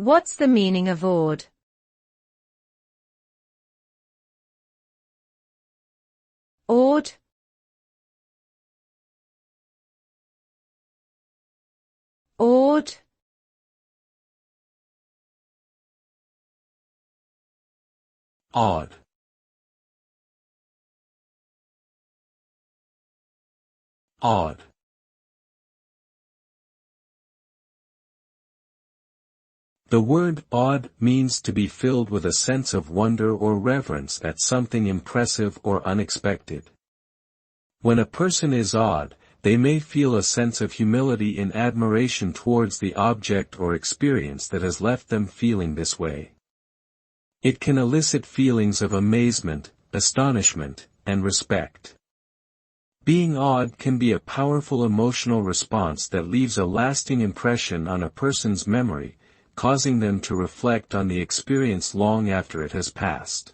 What's the meaning of odd? Odd. Odd. Odd. Odd. The word odd means to be filled with a sense of wonder or reverence at something impressive or unexpected. When a person is odd, they may feel a sense of humility and admiration towards the object or experience that has left them feeling this way. It can elicit feelings of amazement, astonishment, and respect. Being odd can be a powerful emotional response that leaves a lasting impression on a person's memory, causing them to reflect on the experience long after it has passed.